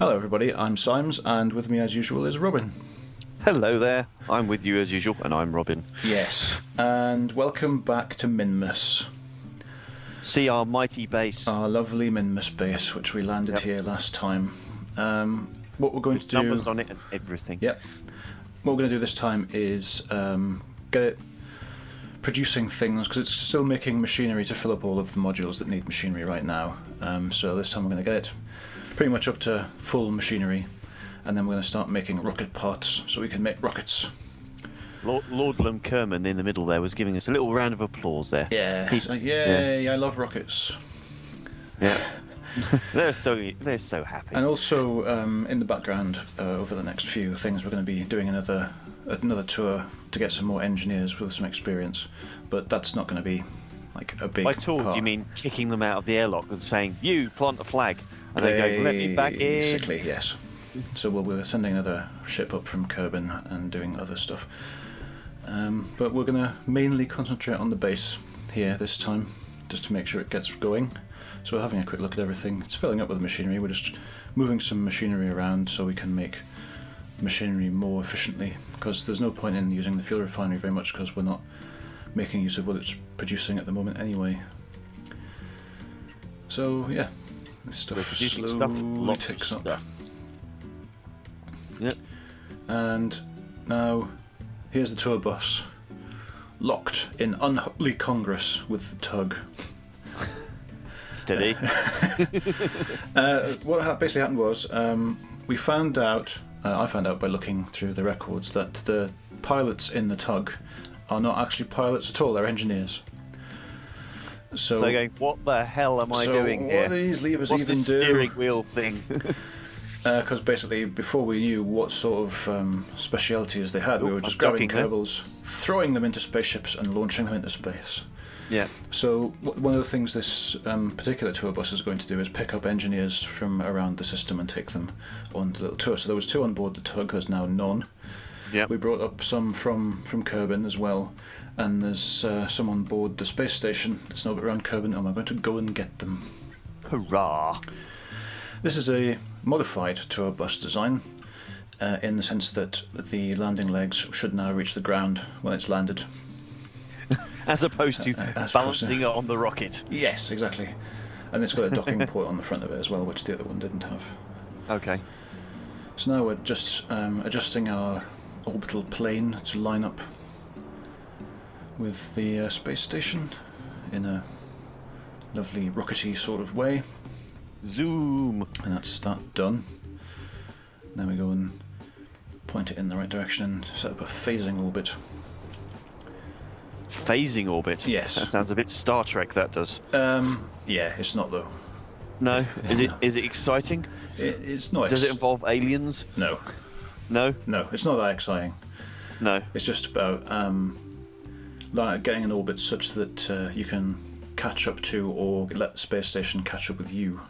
Hello everybody, I'm Symes, and with me as usual is Robin. Hello there, I'm with you as usual, and I'm Robin. Yes, and welcome back to Minmus. See our mighty base. Our lovely Minmus base, which we landed here last time. What we're going to do... Numbers on it and everything. Yep. What we're going to do this time is get it producing things, because it's still making machinery to fill up all of the modules that need machinery right now. So this time we're going to get it pretty much up to full machinery, and then we're going to start making rocket parts so we can make rockets. Lord Kerman in the middle there was giving us a little round of applause there. Yeah, yay! I love rockets. Yeah, they're so happy. And also in the background, over the next few things, we're going to be doing another tour to get some more engineers with some experience. But that's not going to be like a big. By tour, do you mean kicking them out of the airlock and saying, "You plant a flag," and they go, "Let me back in." Basically, yes. So we're sending another ship up from Kerbal and doing other stuff. But we're going to mainly concentrate on the base here this time, just to make sure it gets going. So we're having a quick look at everything. It's filling up with machinery. We're just moving some machinery around so we can make machinery more efficiently, because there's no point in using the fuel refinery very much because we're not making use of what it's producing at the moment anyway. So yeah, this stuff slowly ticks up. Yep. And now here's the tour bus, locked in unholy congress with the tug. Steady. What basically happened was we found out, I found out by looking through the records, that the pilots in the tug are not actually pilots at all, they're engineers. So they're going, what the hell am I doing here? What do these levers What's even this do? steering wheel thing? Because basically, before we knew what sort of specialities they had, we were just grabbing Kerbals, throwing them into spaceships and launching them into space. Yeah. So one of the things this particular tour bus is going to do is pick up engineers from around the system and take them on the little tour. So there was 2 on board the tug, there's now none. Yeah. We brought up some from Kerbal as well, and there's some on board the space station that's now around Kerbal, and we're going to go and get them. Hurrah! This is a modified tour bus design, in the sense that the landing legs should now reach the ground when it's landed. As opposed to balancing it on the rocket. Yes, exactly. And it's got a docking port on the front of it as well, which the other one didn't have. Okay. So now we're just adjusting our orbital plane to line up with the space station in a lovely rockety sort of way. Zoom! And that's that done. Then we go and point it in the right direction and set up a phasing orbit. Phasing orbit? Yes. That sounds a bit Star Trek, that does. Yeah, it's not though. No? Is it exciting? It's not. Does it involve aliens? No. No? No, it's not that exciting. No. It's just about like getting an orbit such that you can catch up to, or let the space station catch up with you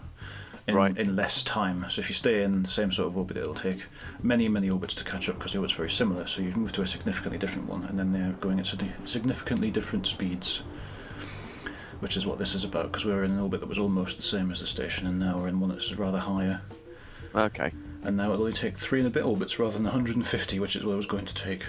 in less time. So if you stay in the same sort of orbit, it'll take many orbits to catch up, because the orbit's very similar. So you move to a significantly different one, and then they're going at significantly different speeds, which is what this is about, because we were in an orbit that was almost the same as the station, and now we're in one that's rather higher. Okay. And now it'll only take 3 and a bit orbits rather than 150, which is what it was going to take.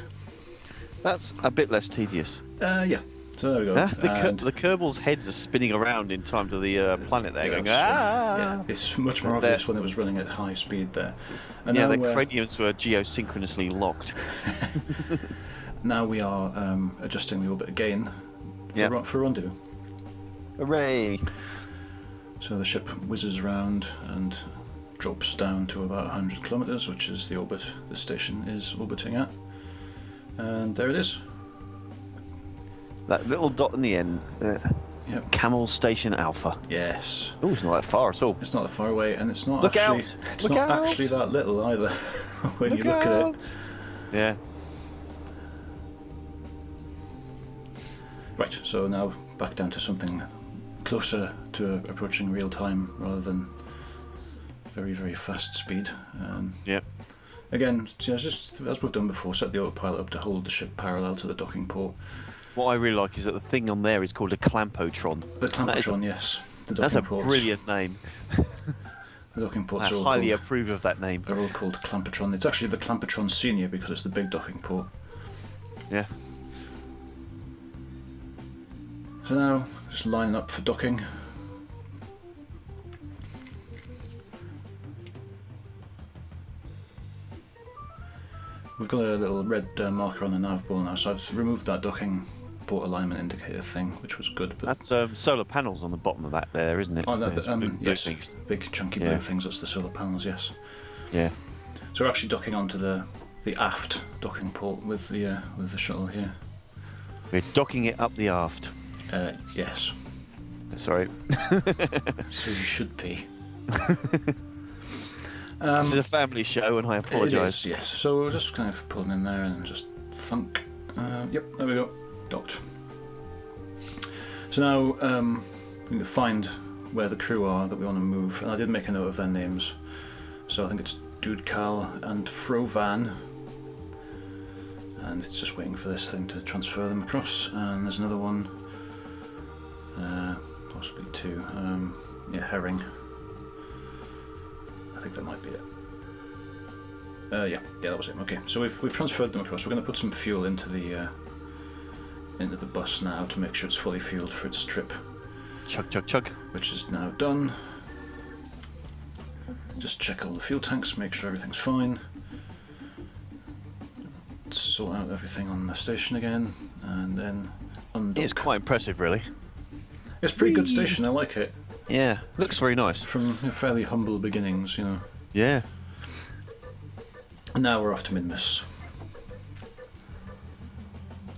That's a bit less tedious. Yeah. So there we go. The Kerbal's heads are spinning around in time to the planet there, going, Yeah, it's much more obvious when it was running at high speed there. And yeah, now the craniums were geosynchronously locked. Now we are adjusting the orbit again for rendezvous. Hooray! So the ship whizzes around and drops down to about 100 kilometers, which is the orbit the station is orbiting at. And there it is. That little dot in the end. Yep. Camel Station Alpha. Yes. Oh, it's not that far at all. It's not that far away, and it's not Look actually. out. It's Look not out. actually that little either. When Look you look out. at it. Yeah. Right. So now back down to something closer to approaching real time rather than very fast speed. Yep. Again, just as we've done before, set the autopilot up to hold the ship parallel to the docking port. What I really like is that the thing on there is called a Clampotron. The Clampotron, yes. The That's a docking ports. brilliant name. The docking ports I are all highly called, approve of that name. are all called Clampetron. It's actually the Clampetron Senior because it's the big docking port. Yeah. So now, just lining up for docking. We've got a little red marker on the nav ball now, so I've removed that docking port alignment indicator thing, which was good. But That's solar panels on the bottom of that there, isn't it? oh, There's blue yes, things. big chunky blue things. That's the solar panels. Yes. Yeah. So we're actually docking onto the aft docking port with the shuttle here. We're docking it up the aft. Yes. Sorry. So you should be. This is a family show, and I apologise. Yes. So we're just kind of pulling in there and just thunk. Yep, there we go. Docked. So now we need to find where the crew are that we want to move, and I did make a note of their names. So I think it's Dude Carl and Fro Van, and it's just waiting for this thing to transfer them across. And there's another one, possibly two. Yeah, Herring. I think that might be it. Yeah, that was it. Okay, so we've transferred them across. We're going to put some fuel into the bus now to make sure it's fully fueled for its trip. Chug, chug, chug. Which is now done. Just check all the fuel tanks, make sure everything's fine. Sort out everything on the station again, and then undock. It's quite impressive, really. It's a pretty good station. I like it. Yeah, looks very nice. From fairly humble beginnings, you know. Yeah. And now we're off to Minmus.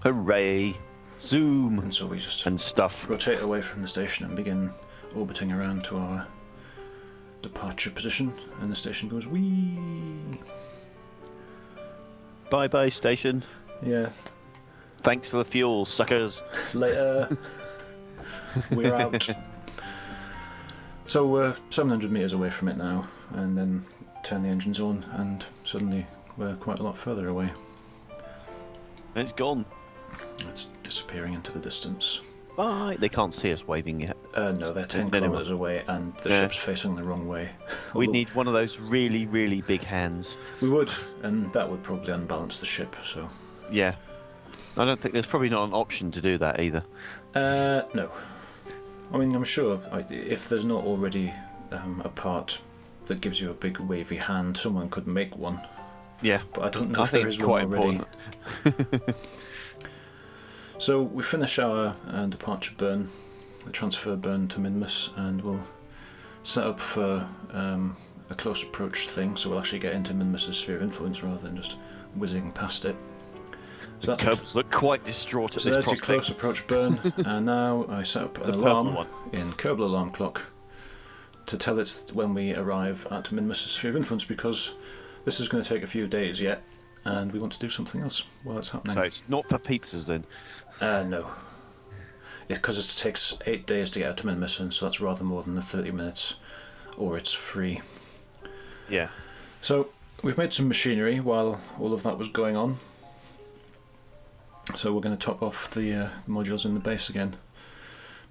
Hooray! Zoom And so we just and stuff. rotate away from the station and begin orbiting around to our departure position. And the station goes wee. Bye bye, station. Yeah. Thanks for the fuel, suckers. Later. We're out. So we're 700 metres away from it now, and then turn the engines on, and suddenly we're quite a lot further away. It's gone. It's disappearing into the distance. Bye. They can't see us waving yet. No, they're 10 kilometres away, and the ship's facing the wrong way. We'd need one of those really, really big hands. We would, and that would probably unbalance the ship, so... Yeah. I don't think there's probably not an option to do that either. No. I mean, I'm sure if there's not already a part that gives you a big wavy hand, someone could make one. Yeah. But I don't know if there is one already. So we finish our departure burn, the transfer burn to Minmus, and we'll set up for a close approach thing, so we'll actually get into Minmus's sphere of influence rather than just whizzing past it. So the Kerbals look quite distraught at so this there's prospect. your close approach burn, and now I set up an alarm in Kerbal Alarm Clock to tell it when we arrive at Minmus's sphere of influence, because this is going to take a few days yet, and we want to do something else while it's happening. So it's not for pizzas then? No. It's because it takes 8 days to get out to Minmus, and so that's rather more than the 30 minutes, or it's free. Yeah. So we've made some machinery while all of that was going on. So we're going to top off the modules in the base again,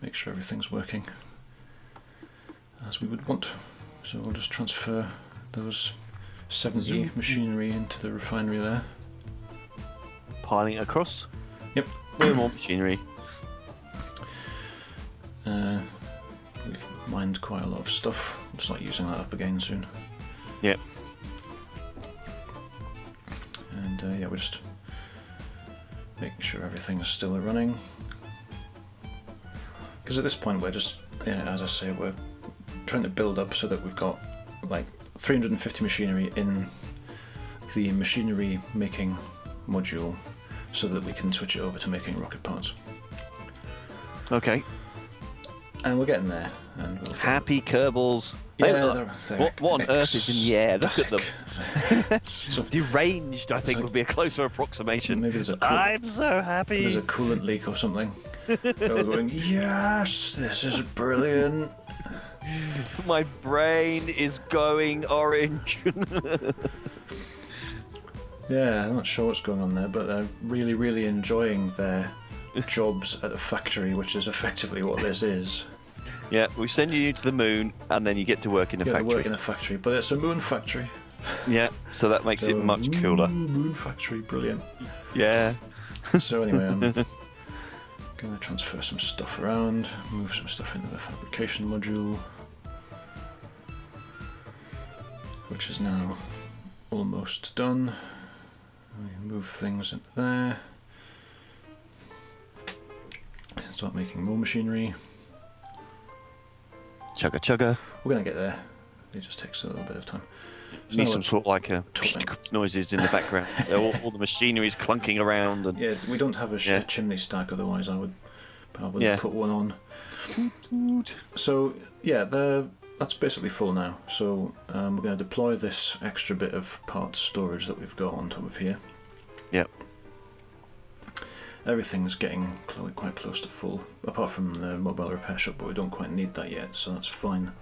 make sure everything's working as we would want. So we'll just transfer those 70 machinery into the refinery there. Piling it across? Yep. More machinery. We've mined quite a lot of stuff. We'll start using that up again soon. Yep. And yeah, we're just making sure everything's still running. Because at this point we're just, yeah, as I say, we're trying to build up so that we've got like 350 machinery in the machinery making module so that we can switch it over to making rocket parts. Okay. And we're getting there. And we'll Happy Kerbals. yeah, they're what on earth is in the air? Look at them. So, Deranged, I think, would be a closer approximation. maybe there's a I'm so happy. there's a coolant leak or something. They're all going, yes, this is brilliant. My brain is going orange. Yeah, I'm not sure what's going on there, but they're really, really enjoying their jobs at a factory, which is effectively what this is. Yeah, we send you to the moon, and then you get to work in a You get to factory. work in a factory, but it's a moon factory. Yeah, so that makes it much cooler. Moon factory, brilliant. Yeah. So anyway, I'm going to transfer some stuff around, move some stuff into the fabrication module, which is now almost done. We move things into there. Start making more machinery. Chugga chugga. We're going to get there. It just takes a little bit of time. So Need now some sort of like a Topping. noises in the background. So all the machinery's clunking around. And yeah, we don't have a Yeah. chimney stack, otherwise I would Yeah. put one on. So yeah, that's basically full now. So we're going to deploy this extra bit of parts storage that we've got on top of here. Yep. Everything's getting quite close to full, apart from the mobile repair shop, but we don't quite need that yet, so that's fine.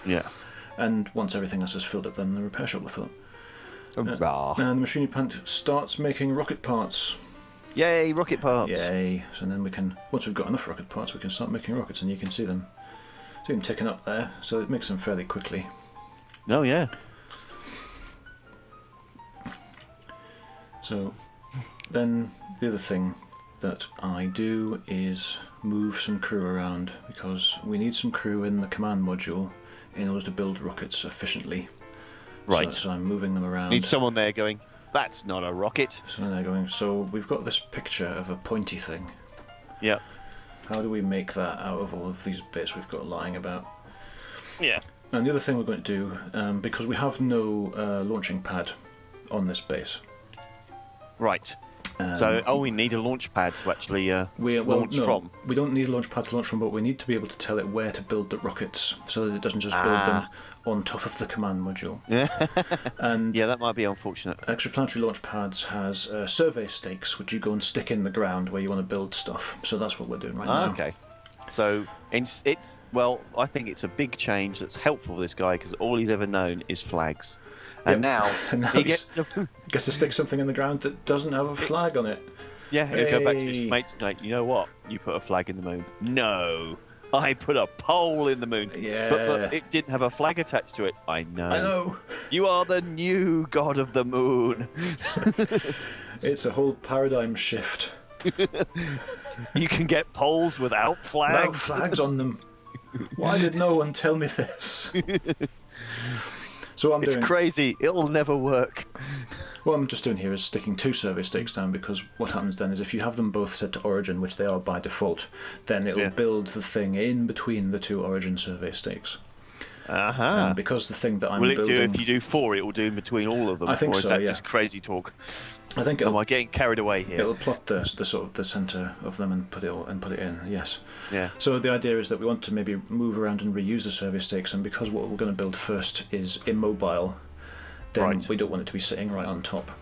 Yeah. And once everything else is filled up, then the repair shop will fill up. Hurrah. And the machinery plant starts making rocket parts. Yay, rocket parts. Yay! So then we can, once we've got enough rocket parts, we can start making rockets, and you can see them ticking up there. So it makes them fairly quickly. Oh, yeah. So then the other thing that I do is move some crew around, because we need some crew in the command module in order to build rockets efficiently. Right. So I'm moving them around. Need someone there going, that's not a rocket. So they're going. So we've got this picture of a pointy thing. Yeah. How do we make that out of all of these bits we've got lying about? Yeah. And the other thing we're going to do, because we have no launching pad on this base. Right. So, we need a launch pad to actually launch from. We don't need a launch pad to launch from, but we need to be able to tell it where to build the rockets, so that it doesn't just build them on top of the command module. And Yeah, that might be unfortunate. extraplanetary launch pads has survey stakes, which you go and stick in the ground where you want to build stuff. So that's what we're doing right now. Okay. So it's well, I think it's a big change that's helpful for this guy, because all he's ever known is flags, and now And now he gets to gets to stick something in the ground that doesn't have a flag on it. he'll go back to Hey. his mates and like, you know what? You put a flag in the moon. No, I put a pole in the moon. Yeah. But it didn't have a flag attached to it. I know. I know. You are the new god of the moon. It's a whole paradigm shift. You can get poles without Without flags. flags on them. Why did no one tell me this? So what I'm It's doing, crazy. It'll never work. what I'm just doing here is sticking two survey stakes down, because what happens then is if you have them both set to origin, which they are by default, then it'll Yeah. build the thing in between the two origin survey stakes. Uh-huh. Because the thing that I'm Will it building, do if you do 4? It will do in between all of them. I think or is so, that yeah. just crazy talk? I think Am I getting carried away here? it'll plot the sort of the center of them and put it in. Yes. Yeah. So the idea is that we want to maybe move around and reuse the survey stakes, and because what we're going to build first is immobile, then Right. we don't want it to be sitting right on top.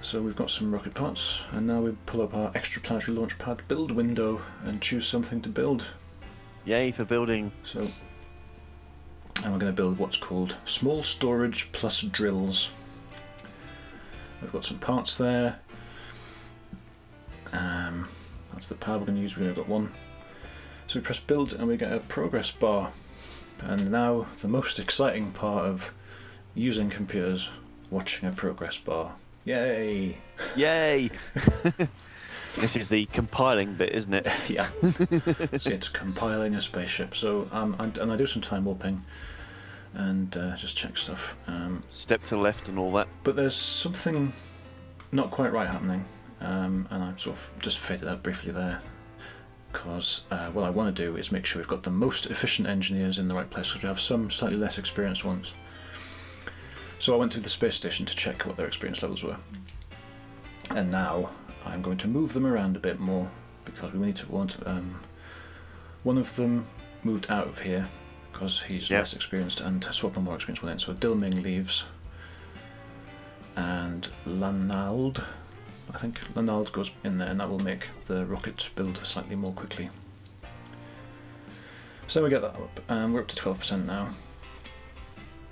So we've got some rocket parts, and now we pull up our extraplanetary launch pad build window and choose something to build. Yay for building. So, and we're going to build what's called small storage plus drills. We've got some parts there. That's the pad we're going to use. We've only got one. So we press build and we get a progress bar. And now the most exciting part of using computers, watching a progress bar. Yay! Yay! This is the compiling bit, isn't it? Yeah. So it's compiling a spaceship. So and I do some time warping and just check stuff. Step to the left and all that. But there's something not quite right happening, and I sort of just faded out briefly there, because what I want to do is make sure we've got the most efficient engineers in the right place, because we have some slightly less experienced ones. So I went to the space station to check what their experience levels were, and now I'm going to move them around a bit more, because we want one of them moved out of here because he's less experienced, and swap a more experienced one in. So Dilming leaves, and Lanald, I think Lanald goes in there, and that will make the rockets build slightly more quickly. So we get that up, and we're up to 12% now.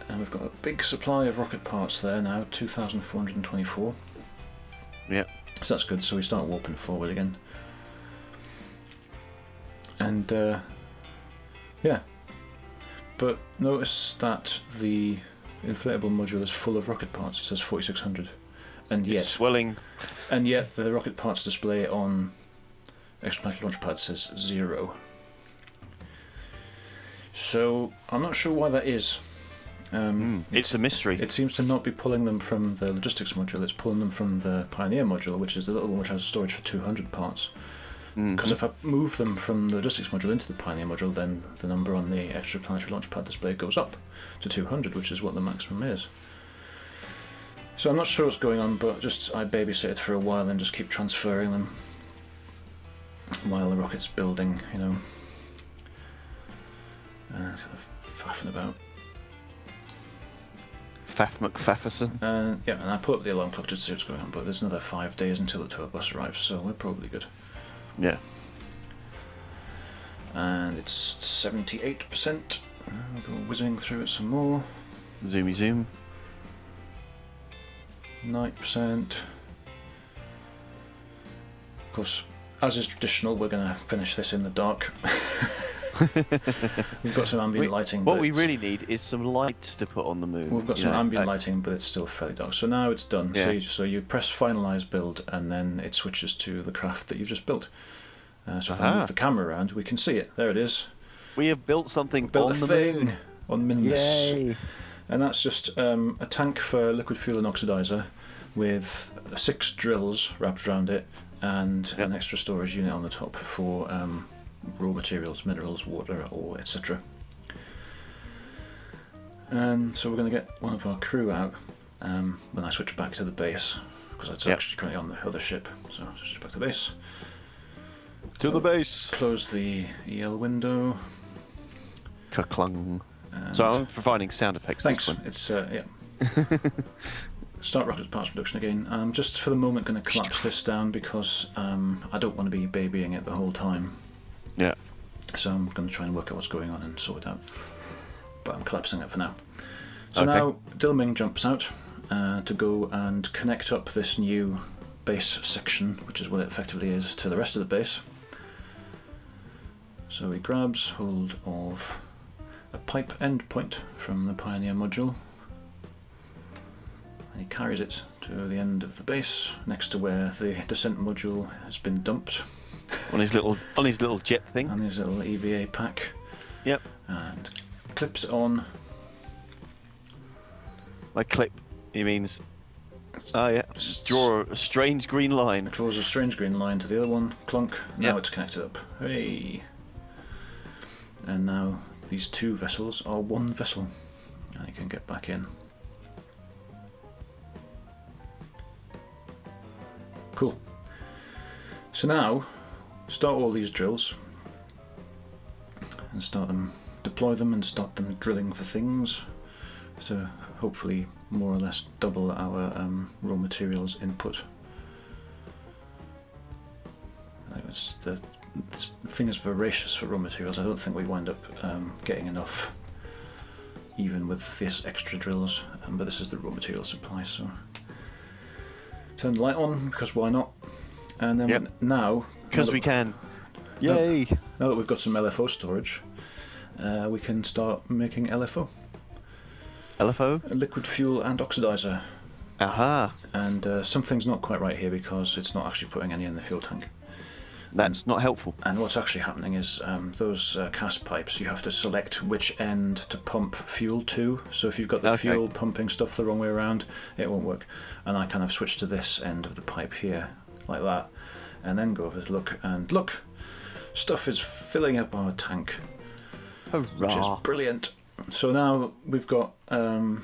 And we've got a big supply of rocket parts there now, 2,424. Yeah. So that's good, so we start warping forward again. And yeah, but notice that the inflatable module is full of rocket parts. It says 4,600, and It's swelling. and yet the rocket parts display on Extraplanetary Launchpad says 0. So I'm not sure why that is. It's a mystery. It seems to not be pulling them from the logistics module. It's pulling them from the Pioneer module, which is the little one which has storage for 200 parts. Because if I move them from the logistics module into the Pioneer module, then the number on the Extraplanetary Launchpad display goes up to 200, which is what the maximum is. So I'm not sure what's going on, but just I babysit it for a while and just keep transferring them while the rocket's building, you know. Kind of faffing about. Faff McFafferson. Yeah, and I put up the alarm clock just to see what's going on, but there's another 5 days until the tour bus arrives, so we're probably good. Yeah. And it's 78%. We'll go whizzing through it some more. Zoomy zoom. 9%. Of course, as is traditional, we're going to finish this in the dark. We've got some ambient lighting. What we really need is some lights to put on the moon. We've got some ambient lighting, but it's still fairly dark. So now it's done. Yeah. So you press finalize build, and then it switches to the craft that you've just built. So if I move the camera around, we can see it. There it is. We have built something Built on a the thing moon. on Minmus. Yay! And that's just a tank for liquid fuel and oxidizer with 6 drills wrapped around it and an extra storage unit on the top for raw materials, minerals, water, oil, etc. And so we're going to get one of our crew out when I switch back to the base, because it's actually currently on the other ship. So switch back to the base. To the base. Close the EL window. Ka-clung. So I'm providing sound effects. Thanks. This one. It's yeah. Start rockets parts production again. I'm just for the moment going to collapse this down because I don't want to be babying it the whole time. Yeah. So I'm going to try and work out what's going on and sort it out. But I'm collapsing it for now. So now Dilming jumps out to go and connect up this new base section, which is what it effectively is, to the rest of the base. So he grabs hold of a pipe endpoint from the Pioneer module. And he carries it to the end of the base, next to where the descent module has been dumped. On his little jet thing. And his little EVA pack. Yep. And clips it on. By clip, he means. Oh yeah. Draw a strange green line. Draws a strange green line to the other one. Clunk. Now Yep. it's connected up. Hey. And now these 2 vessels are one vessel. And you can get back in. Cool. So now, start all these drills and deploy them and start them drilling for things to hopefully more or less double our raw materials input. This thing is voracious for raw materials. I don't think we wind up getting enough even with this extra drills, but this is the raw material supply, so turn the light on because why not? And then now Because we can. Yay! Now that we've got some LFO storage, we can start making LFO. LFO? Liquid fuel and oxidizer. Aha! And something's not quite right here because it's not actually putting any in the fuel tank. That's not helpful. And what's actually happening is those cast pipes, you have to select which end to pump fuel to. So if you've got the fuel pumping stuff the wrong way around, it won't work. And I kind of switch to this end of the pipe here, like that, and then go over to look, and look, stuff is filling up our tank. Hurrah! Which is brilliant. So now we've got the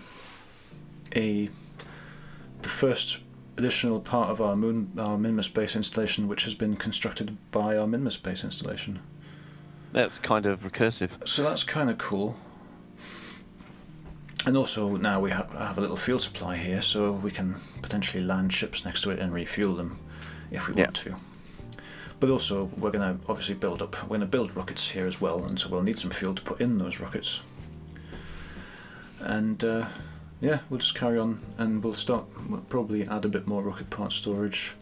first additional part of our Minmus base installation, which has been constructed by our Minmus base installation. That's kind of recursive. So that's kind of cool. And also now we have a little fuel supply here, so we can potentially land ships next to it and refuel them if we want to. But also we're going to obviously build rockets here as well, and so we'll need some fuel to put in those rockets. And yeah, we'll just carry on, and we'll probably add a bit more rocket part storage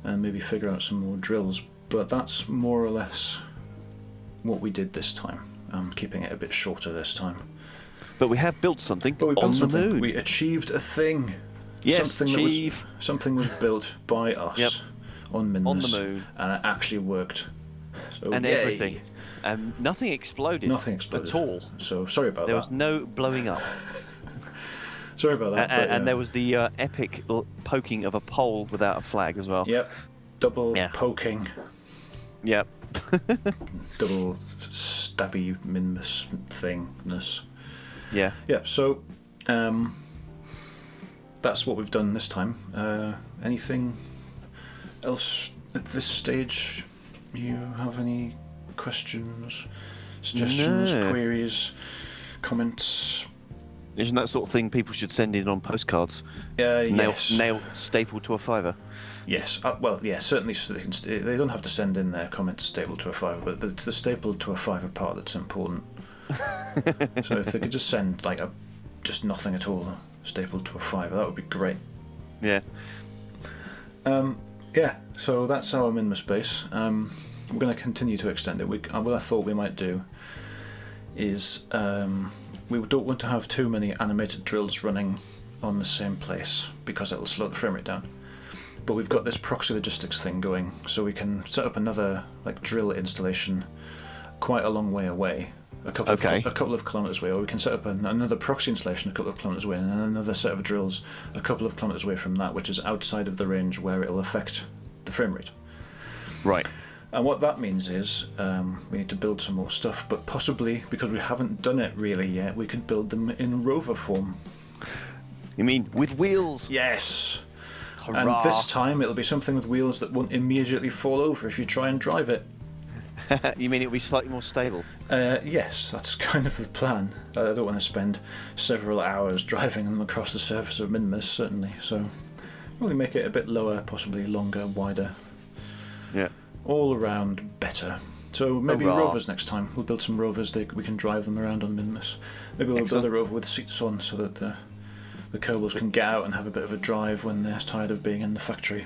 and maybe figure out some more drills, but that's more or less what we did this time. I'm keeping it a bit shorter this time. But we have built something But we built on something. the moon. We achieved a thing. Yes, Something was built by us Yep. on Minmus. On the moon. And it actually worked. So, And yay. everything. Nothing exploded. Nothing exploded. At all. So sorry about There that. was no blowing up. Sorry about that. but, And there was the epic poking of a pole without a flag as well. Yep. Double Yeah. poking. Yep. Double stabby Minmus thingness. Yeah. Yeah, so that's what we've done this time. Anything else at this stage? You have any questions, suggestions, No. queries, comments? Isn't that sort of thing people should send in on postcards? Yes. Nail stapled to a fiver. Yes. Well, yeah, certainly they don't have to send in their comments stapled to a fiver, but it's the stapled to a fiver part that's important. So if they could just send like just nothing at all stapled to a fiver, that would be great. Yeah. Yeah, so that's our Minmus base. We're going to continue to extend it. What I thought we might do is we don't want to have too many animated drills running on the same place because it'll slow the frame rate down. But we've got this proxy logistics thing going, so we can set up another like drill installation quite a long way away, a couple of kilometers away, or we can set up another proxy installation a couple of kilometers away, and another set of drills a couple of kilometers away from that, which is outside of the range where it'll affect the frame rate. Right. And what that means is we need to build some more stuff, but possibly, because we haven't done it really yet, we could build them in rover form. You mean with wheels? Yes! Hurrah. And this time it'll be something with wheels that won't immediately fall over if you try and drive it. You mean it'll be slightly more stable? Yes, that's kind of the plan. I don't want to spend several hours driving them across the surface of Minmus, certainly, so probably make it a bit lower, possibly longer, wider. Yeah. All around better. So maybe Hurrah. rovers next time. We'll build some rovers, we can drive them around on Minmus. Maybe we'll Excellent. build a rover with seats on so that the Kerbals can get out and have a bit of a drive when they're tired of being in the factory.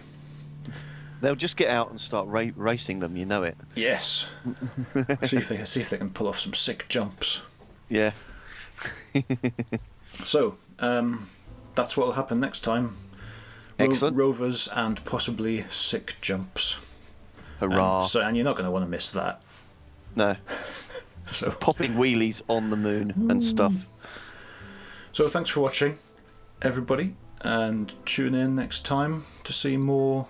They'll just get out and start racing them, you know it. Yes. see if they can pull off some sick jumps. Yeah. So, that's what will happen next time. Excellent. Rovers and possibly sick jumps. Hurrah. And you're not going to want to miss that. No. So, Popping wheelies on the moon and stuff. so thanks for watching, everybody, and tune in next time to see more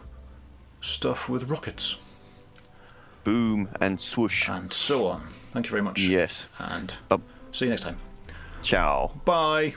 stuff with rockets Boom and swoosh. and so on. Thank you very much. Yes. And Bye. see you next time. Ciao. Bye.